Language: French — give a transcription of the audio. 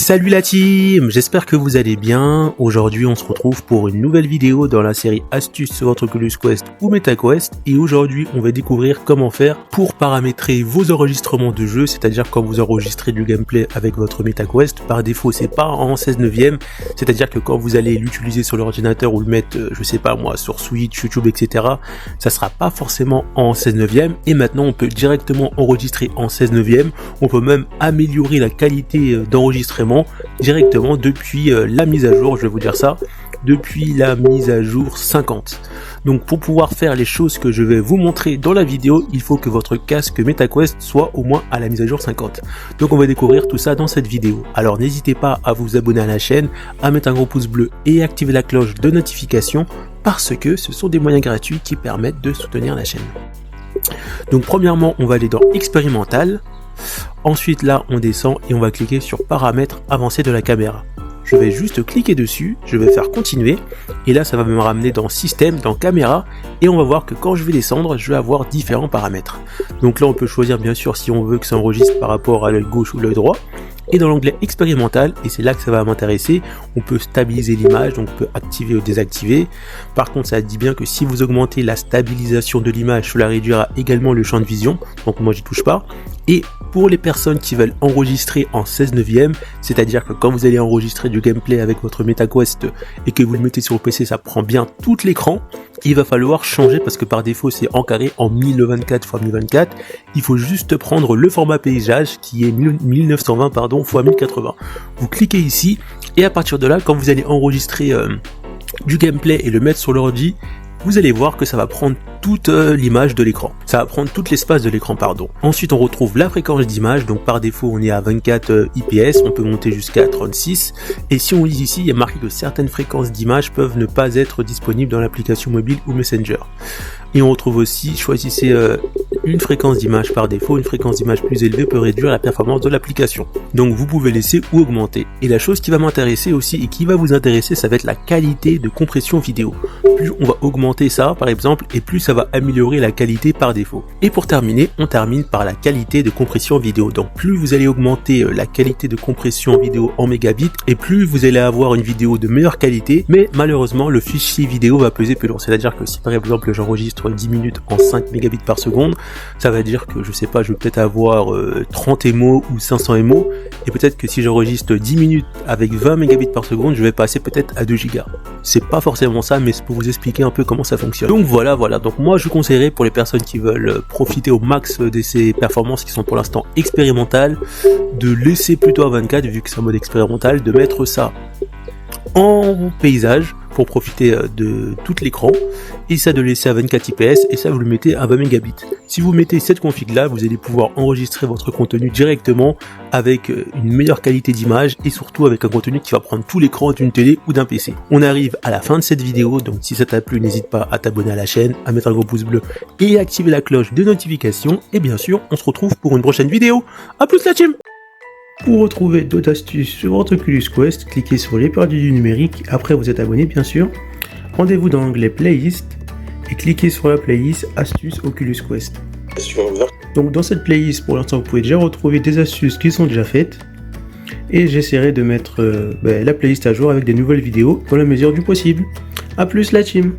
Salut la team, j'espère que vous allez bien. Aujourd'hui on se retrouve pour une nouvelle vidéo dans la série astuces sur votre Oculus Quest ou MetaQuest, et aujourd'hui on va découvrir comment faire pour paramétrer vos enregistrements de jeu, c'est-à-dire quand vous enregistrez du gameplay avec votre MetaQuest. Par défaut c'est pas en 16/9, c'est-à-dire que quand vous allez l'utiliser sur l'ordinateur ou le mettre, je sais pas moi, sur Switch, YouTube, etc., ça sera pas forcément en 16/9, et maintenant on peut directement enregistrer en 16/9. On peut même améliorer la qualité d'enregistrement directement depuis la mise à jour, je vais vous dire ça, depuis la mise à jour 50. Donc pour pouvoir faire les choses que je vais vous montrer dans la vidéo, il faut que votre casque MetaQuest soit au moins à la mise à jour 50. Donc on va découvrir tout ça dans cette vidéo. Alors n'hésitez pas à vous abonner à la chaîne, à mettre un gros pouce bleu et activer la cloche de notification, parce que ce sont des moyens gratuits qui permettent de soutenir la chaîne. Donc premièrement on va aller dans expérimental. Ensuite là on descend et on va cliquer sur paramètres avancés de la caméra. Je vais juste cliquer dessus, je vais faire continuer, et là ça va me ramener dans système, dans caméra, et on va voir que quand je vais descendre, je vais avoir différents paramètres. Donc là on peut choisir bien sûr si on veut que ça enregistre par rapport à l'œil gauche ou l'œil droit. Et dans l'onglet expérimental, et c'est là que ça va m'intéresser, on peut stabiliser l'image, donc on peut activer ou désactiver. Par contre ça dit bien que si vous augmentez la stabilisation de l'image, cela réduira également le champ de vision, donc moi j'y touche pas. Et pour les personnes qui veulent enregistrer en 16/9, c'est-à-dire que quand vous allez enregistrer du gameplay avec votre MetaQuest et que vous le mettez sur le PC, ça prend bien tout l'écran, il va falloir changer parce que par défaut c'est en carré en 1024 x 1024. Il faut juste prendre le format paysage qui est 1920 x 1080. Vous cliquez ici et à partir de là, quand vous allez enregistrer du gameplay et le mettre sur l'ordi, vous allez voir que ça va prendre toute l'image de l'écran. Ça va prendre tout l'espace de l'écran, pardon. Ensuite, on retrouve la fréquence d'image. Donc, par défaut, on est à 24 IPS. On peut monter jusqu'à 36. Et si on lit ici, il y a marqué que certaines fréquences d'image peuvent ne pas être disponibles dans l'application mobile ou Messenger. Et on retrouve aussi, choisissez une fréquence d'image par défaut. Une fréquence d'image plus élevée peut réduire la performance de l'application. Donc, vous pouvez laisser ou augmenter. Et la chose qui va m'intéresser aussi et qui va vous intéresser, ça va être la qualité de compression vidéo. Plus on va augmenter ça, par exemple, et plus ça va améliorer la qualité par défaut. Et pour terminer, on termine par la qualité de compression vidéo. Donc plus vous allez augmenter la qualité de compression vidéo en mégabits, et plus vous allez avoir une vidéo de meilleure qualité, mais malheureusement le fichier vidéo va peser plus lourd. C'est-à-dire que si par exemple j'enregistre 10 minutes en 5 mégabits par seconde, ça va dire que je sais pas, je vais peut-être avoir 30 MO ou 500 MO, et peut-être que si j'enregistre 10 minutes avec 20 mégabits par seconde, je vais passer peut-être à 2 gigas. C'est pas forcément ça, mais c'est pour vous expliquer un peu comment ça fonctionne. Donc voilà. Donc moi je conseillerais pour les personnes qui veulent profiter au max de ces performances qui sont pour l'instant expérimentales, de laisser plutôt à 24 vu que c'est un mode expérimental, de mettre ça en paysage pour profiter de tout l'écran, et ça de laisser à 24 IPS, et ça vous le mettez à 20 mégabits. Si vous mettez cette config là, vous allez pouvoir enregistrer votre contenu directement avec une meilleure qualité d'image et surtout avec un contenu qui va prendre tout l'écran d'une télé ou d'un PC. On arrive à la fin de cette vidéo, donc si ça t'a plu, n'hésite pas à t'abonner à la chaîne, à mettre un gros pouce bleu et à activer la cloche de notification, et bien sûr on se retrouve pour une prochaine vidéo. A plus la team! Pour retrouver d'autres astuces sur votre Oculus Quest, cliquez sur les perdus du numérique, après vous êtes abonné bien sûr. Rendez-vous dans l'onglet playlist et cliquez sur la playlist astuces Oculus Quest. Donc dans cette playlist pour l'instant vous pouvez déjà retrouver des astuces qui sont déjà faites, et j'essaierai de mettre la playlist à jour avec des nouvelles vidéos dans la mesure du possible. A plus la team!